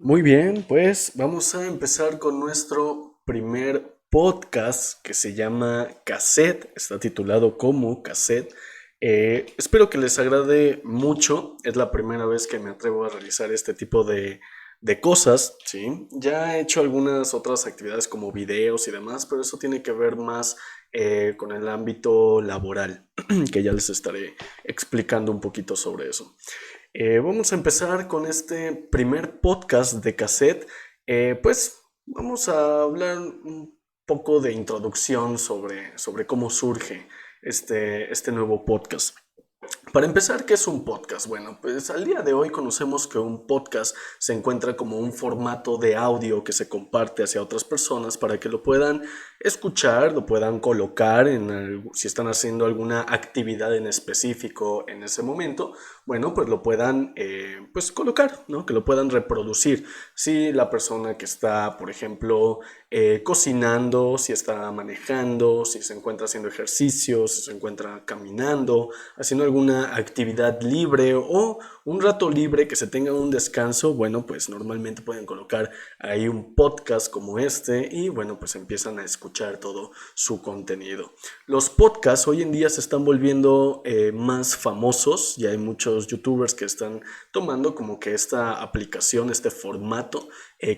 Muy bien, pues vamos a empezar con nuestro primer podcast que se llama Cassette, está titulado como Cassette. Espero que les agrade mucho, es la primera vez que me atrevo a realizar este tipo de cosas, ¿sí? Ya he hecho algunas otras actividades como videos y demás, pero eso tiene que ver más con el ámbito laboral, que ya les estaré explicando un poquito sobre eso. Vamos a empezar con este primer podcast de cassette. Pues vamos a hablar un poco de introducción sobre cómo surge este nuevo podcast. Para empezar, ¿qué es un podcast? Bueno, pues al día de hoy conocemos que un podcast se encuentra como un formato de audio que se comparte hacia otras personas para que lo puedan escuchar, lo puedan colocar si están haciendo alguna actividad en específico en ese momento, bueno, pues lo puedan pues colocar, ¿no? Que lo puedan reproducir. Si la persona que está, por ejemplo, cocinando, si está manejando, si se encuentra haciendo ejercicio, si se encuentra caminando, haciendo alguna actividad libre o un rato libre que se tenga un descanso, bueno, pues normalmente pueden colocar ahí un podcast como este y bueno, pues empiezan a escuchar todo su contenido. Los podcasts hoy en día se están volviendo más famosos, ya hay muchos youtubers que están tomando como que esta aplicación, este formato,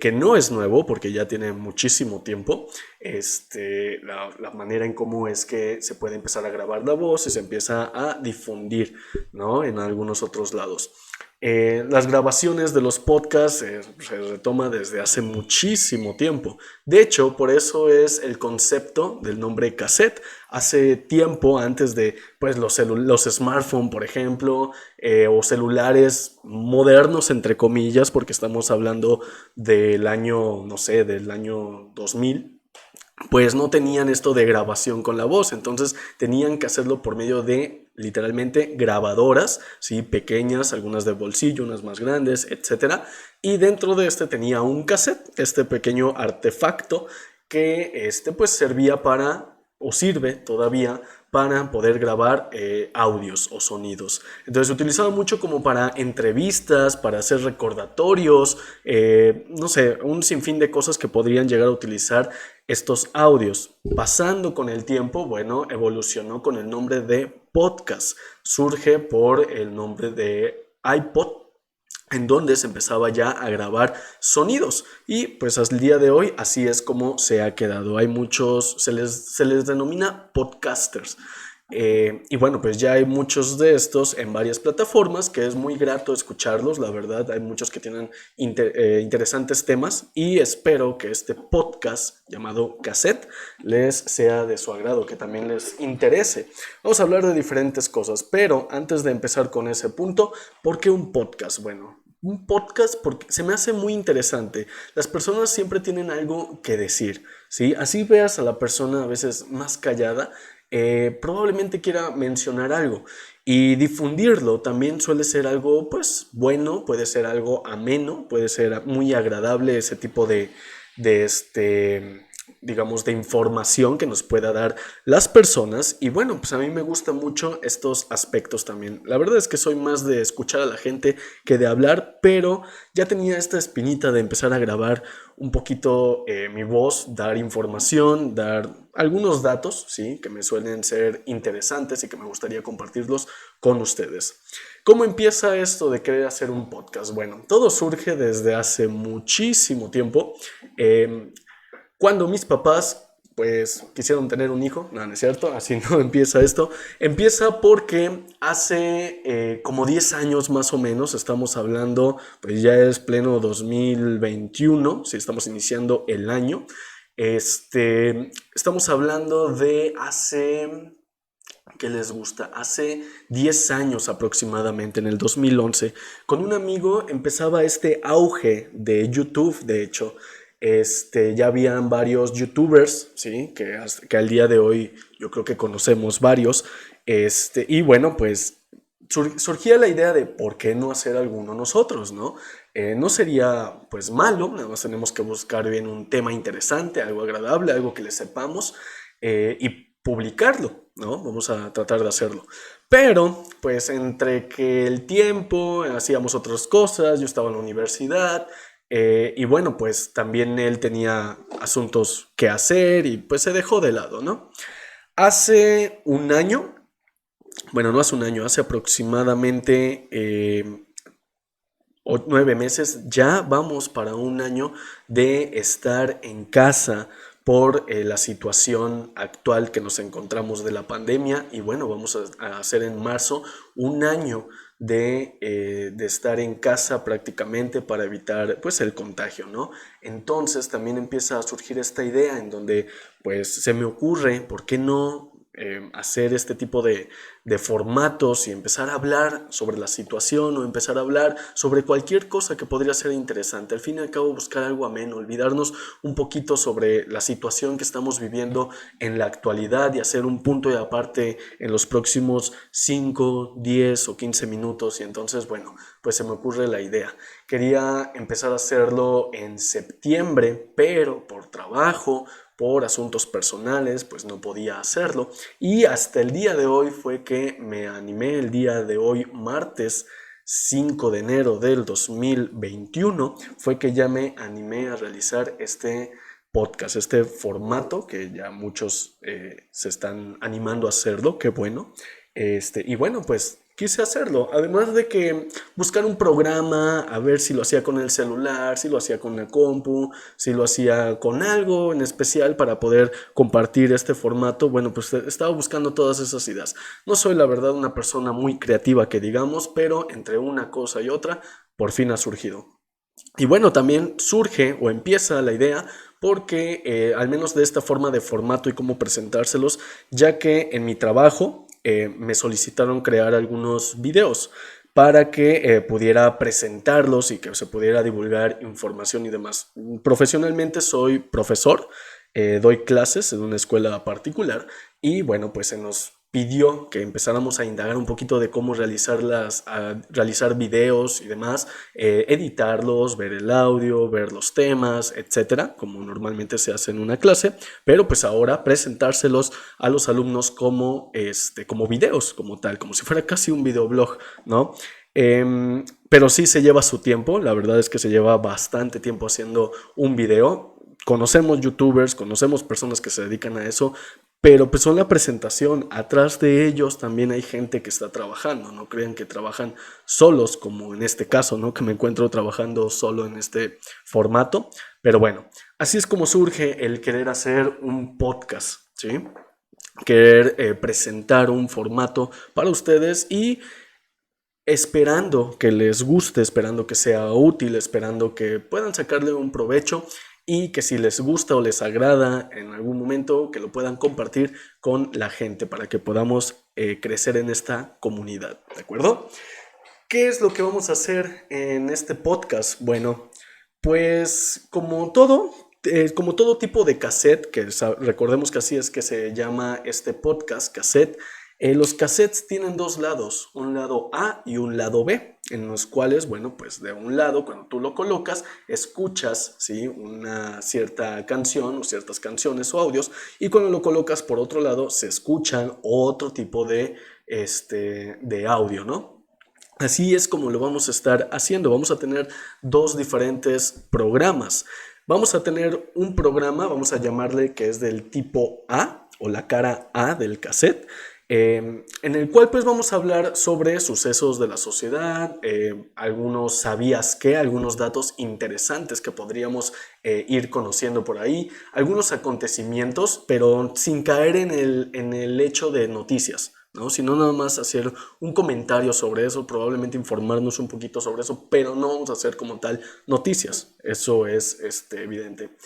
que no es nuevo porque ya tiene muchísimo tiempo, la manera en cómo es que se puede empezar a grabar la voz y se empieza a difundir, ¿no? En algunos otros lados. Las grabaciones de los podcasts se retoma desde hace muchísimo tiempo. De hecho, por eso es el concepto del nombre cassette. Hace tiempo, antes de pues, los smartphones, por ejemplo, o celulares modernos, entre comillas, porque estamos hablando del año, no sé, del año 2000, pues no tenían esto de grabación con la voz, entonces tenían que hacerlo por medio de literalmente grabadoras, ¿sí? Pequeñas, algunas de bolsillo, unas más grandes, etcétera, y dentro de este tenía un cassette, este pequeño artefacto que pues servía para, o sirve todavía, para poder grabar audios o sonidos. Entonces se utilizaba mucho como para entrevistas, para hacer recordatorios, no sé, un sinfín de cosas que podrían llegar a utilizar estos audios. Pasando con el tiempo, bueno, evolucionó con el nombre de podcast. Surge por el nombre de iPod, en donde se empezaba ya a grabar sonidos y pues al día de hoy así es como se ha quedado. Hay muchos, se les denomina podcasters. Y bueno, pues ya hay muchos de estos en varias plataformas que es muy grato escucharlos, la verdad, hay muchos que tienen interesantes temas y espero que este podcast llamado Cassette les sea de su agrado, que también les interese. Vamos a hablar de diferentes cosas, pero antes de empezar con ese punto, ¿por qué un podcast? Bueno, un podcast porque se me hace muy interesante. Las personas siempre tienen algo que decir, ¿sí? Así veas a la persona a veces más callada, probablemente quiera mencionar algo y difundirlo también suele ser algo pues bueno, puede ser algo ameno, puede ser muy agradable ese tipo de digamos, de información que nos pueda dar las personas. Y bueno, pues a mí me gustan mucho estos aspectos también. La verdad es que soy más de escuchar a la gente que de hablar, pero ya tenía esta espinita de empezar a grabar un poquito mi voz, dar información, dar algunos datos, ¿sí? Que me suelen ser interesantes y que me gustaría compartirlos con ustedes. ¿Cómo empieza esto de querer hacer un podcast? Bueno, todo surge desde hace muchísimo tiempo. Cuando mis papás pues quisieron tener un hijo. No, no es cierto, así no empieza esto. Empieza porque hace como 10 años más o menos, estamos hablando, pues ya es pleno 2021, si estamos iniciando el año. Estamos hablando de hace, ¿qué les gusta? Hace 10 años aproximadamente, en el 2011, con un amigo empezaba este auge de YouTube, de hecho. Ya habían varios youtubers, ¿sí? Que al día de hoy yo creo que conocemos varios. Y bueno, pues surgía la idea de por qué no hacer alguno nosotros, ¿no? No sería pues malo, nada más tenemos que buscar bien un tema interesante, algo agradable, algo que le sepamos y publicarlo, ¿no? Vamos a tratar de hacerlo. Pero pues entre que el tiempo, hacíamos otras cosas, yo estaba en la universidad y bueno, pues también él tenía asuntos que hacer y pues se dejó de lado, ¿no? Hace un año, bueno, no hace un año, hace aproximadamente 9 meses, ya vamos para un año de estar en casa por la situación actual que nos encontramos de la pandemia y bueno, vamos a hacer en marzo un año de estar en casa prácticamente para evitar pues el contagio, ¿no? Entonces también empieza a surgir esta idea en donde pues se me ocurre, ¿por qué no hacer este tipo de formatos y empezar a hablar sobre la situación o empezar a hablar sobre cualquier cosa que podría ser interesante? Al fin y al cabo buscar algo ameno, olvidarnos un poquito sobre la situación que estamos viviendo en la actualidad y hacer un punto de aparte en los próximos 5, 10 o 15 minutos y entonces bueno, pues se me ocurre la idea. Quería empezar a hacerlo en septiembre, pero por trabajo, por asuntos personales, pues no podía hacerlo. Y hasta el día de hoy fue que me animé, el día de hoy, martes 5 de enero del 2021, fue que ya me animé a realizar este podcast, este formato que ya muchos se están animando a hacerlo, qué bueno. Y bueno, pues quise hacerlo, además de que buscar un programa, a ver si lo hacía con el celular, si lo hacía con la compu, si lo hacía con algo en especial para poder compartir este formato. Bueno, pues estaba buscando todas esas ideas. No soy la verdad una persona muy creativa que digamos, pero entre una cosa y otra, por fin ha surgido. Y bueno, también surge o empieza la idea porque al menos de esta forma de formato y cómo presentárselos, ya que en mi trabajo me solicitaron crear algunos videos para que pudiera presentarlos y que se pudiera divulgar información y demás. Profesionalmente soy profesor, doy clases en una escuela particular y bueno, pues se nos pidió que empezáramos a indagar un poquito de cómo realizar videos y demás, editarlos, ver el audio, ver los temas, etcétera, como normalmente se hace en una clase, pero pues ahora presentárselos a los alumnos como videos, como tal, como si fuera casi un videoblog, ¿no? Pero sí se lleva su tiempo, la verdad es que se lleva bastante tiempo haciendo un video. Conocemos youtubers, conocemos personas que se dedican a eso, pero pues son la presentación. Atrás de ellos también hay gente que está trabajando. No crean que trabajan solos, como en este caso, ¿no? Que me encuentro trabajando solo en este formato. Pero bueno, así es como surge el querer hacer un podcast, ¿sí? Querer presentar un formato para ustedes y esperando que les guste, esperando que sea útil, esperando que puedan sacarle un provecho y que si les gusta o les agrada en algún momento, que lo puedan compartir con la gente para que podamos crecer en esta comunidad, ¿de acuerdo? ¿Qué es lo que vamos a hacer en este podcast? Bueno, pues como todo tipo de cassette, que recordemos que así es que se llama este podcast, cassette. Los cassettes tienen dos lados, un lado A y un lado B, en los cuales, bueno, pues de un lado, cuando tú lo colocas, escuchas, ¿sí? Una cierta canción o ciertas canciones o audios, y cuando lo colocas por otro lado, se escuchan otro tipo de audio, ¿no? Así es como lo vamos a estar haciendo. Vamos a tener dos diferentes programas. Vamos a tener un programa, vamos a llamarle que es del tipo A o la cara A del cassette, en el cual pues vamos a hablar sobre sucesos de la sociedad, algunos sabías qué, algunos datos interesantes que podríamos ir conociendo por ahí, algunos acontecimientos, pero sin caer en el hecho de noticias, ¿no? Sino nada más hacer un comentario sobre eso, probablemente informarnos un poquito sobre eso, pero no vamos a hacer como tal noticias, eso es evidente.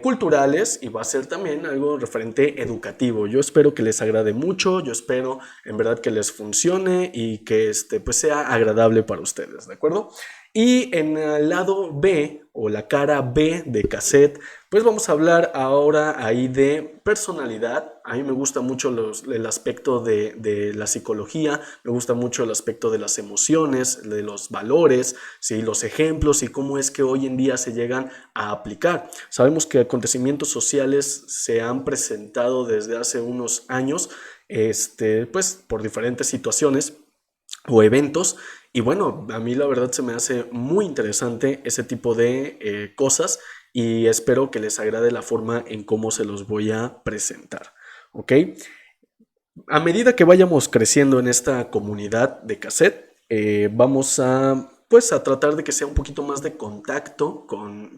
Culturales, y va a ser también algo referente educativo. Yo espero que les agrade mucho, yo espero en verdad que les funcione y que pues sea agradable para ustedes, ¿de acuerdo? Y en el lado B o la cara B de cassette, pues vamos a hablar ahora ahí de personalidad. A mí me gusta mucho el aspecto de la psicología, me gusta mucho el aspecto de las emociones, de los valores, ¿sí? Los ejemplos y cómo es que hoy en día se llegan a aplicar. Sabemos que acontecimientos sociales se han presentado desde hace unos años, pues por diferentes situaciones o eventos. Y bueno, a mí la verdad se me hace muy interesante ese tipo de cosas y espero que les agrade la forma en cómo se los voy a presentar. ¿Ok? A medida que vayamos creciendo en esta comunidad de cassette, vamos a pues a tratar de que sea un poquito más de contacto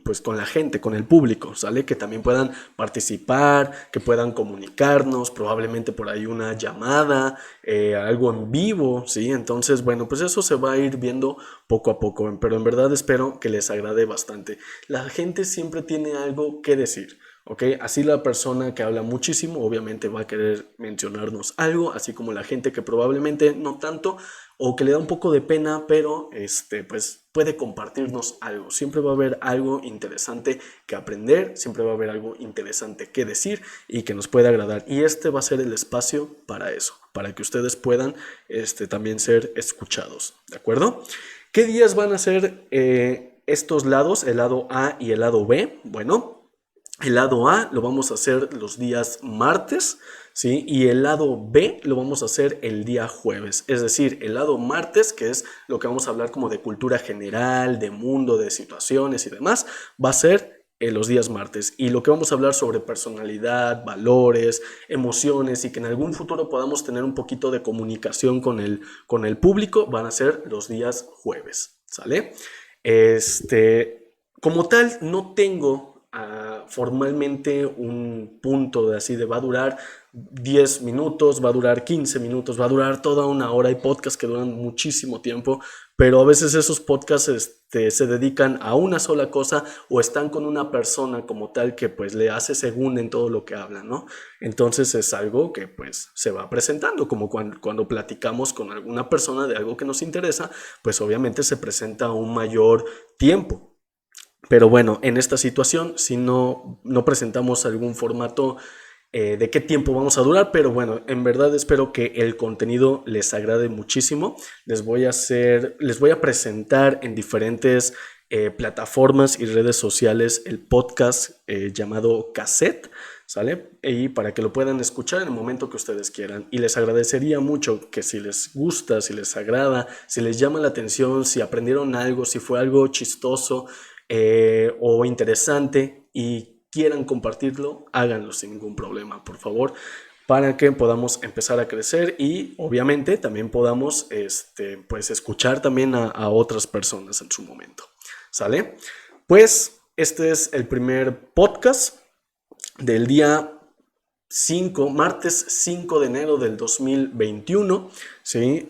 pues, con la gente, con el público, ¿sale? Que también puedan participar, que puedan comunicarnos, probablemente por ahí una llamada, algo en vivo, ¿sí? Entonces, bueno, pues eso se va a ir viendo poco a poco, pero en verdad espero que les agrade bastante. La gente siempre tiene algo que decir. ¿Ok? Así la persona que habla muchísimo obviamente va a querer mencionarnos algo, así como la gente que probablemente no tanto o que le da un poco de pena, pero pues puede compartirnos algo. Siempre va a haber algo interesante que aprender, siempre va a haber algo interesante que decir y que nos pueda agradar. Y este va a ser el espacio para eso, para que ustedes puedan también ser escuchados, ¿de acuerdo? ¿Qué días van a ser estos lados, el lado A y el lado B? Bueno, el lado A lo vamos a hacer los días martes, ¿sí? Y el lado B lo vamos a hacer el día jueves. Es decir, el lado martes, que es lo que vamos a hablar como de cultura general, de mundo, de situaciones y demás, va a ser los días martes. Y lo que vamos a hablar sobre personalidad, valores, emociones y que en algún futuro podamos tener un poquito de comunicación con el público, van a ser los días jueves, ¿sale? Como tal, no tengo formalmente un punto de así de va a durar 10 minutos, va a durar 15 minutos, va a durar toda una hora. Hay podcasts que duran muchísimo tiempo, pero a veces esos podcasts se dedican a una sola cosa o están con una persona como tal que pues le hace según en todo lo que habla, ¿no? Entonces es algo que pues se va presentando, como cuando platicamos con alguna persona de algo que nos interesa, pues obviamente se presenta un mayor tiempo. Pero bueno, en esta situación, si no presentamos algún formato de qué tiempo vamos a durar, pero bueno, en verdad espero que el contenido les agrade muchísimo. Les voy a presentar en diferentes plataformas y redes sociales el podcast llamado Cassette, ¿sale? Y para que lo puedan escuchar en el momento que ustedes quieran. Y les agradecería mucho que si les gusta, si les agrada, si les llama la atención, si aprendieron algo, si fue algo chistoso, o interesante y quieran compartirlo, háganlo sin ningún problema, por favor, para que podamos empezar a crecer y obviamente también podamos pues escuchar también a otras personas en su momento. ¿Sale? Pues este es el primer podcast del día martes 5 de enero del 2021, ¿sí?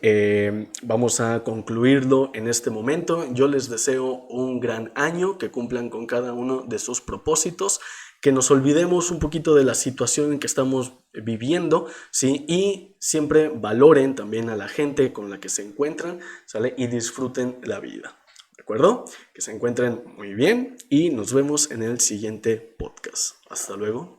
Vamos a concluirlo en este momento. Yo les deseo un gran año, que cumplan con cada uno de sus propósitos, que nos olvidemos un poquito de la situación en que estamos viviendo, ¿sí? Y siempre valoren también a la gente con la que se encuentran, ¿sale? Y disfruten la vida, ¿de acuerdo? Que se encuentren muy bien y nos vemos en el siguiente podcast. Hasta luego.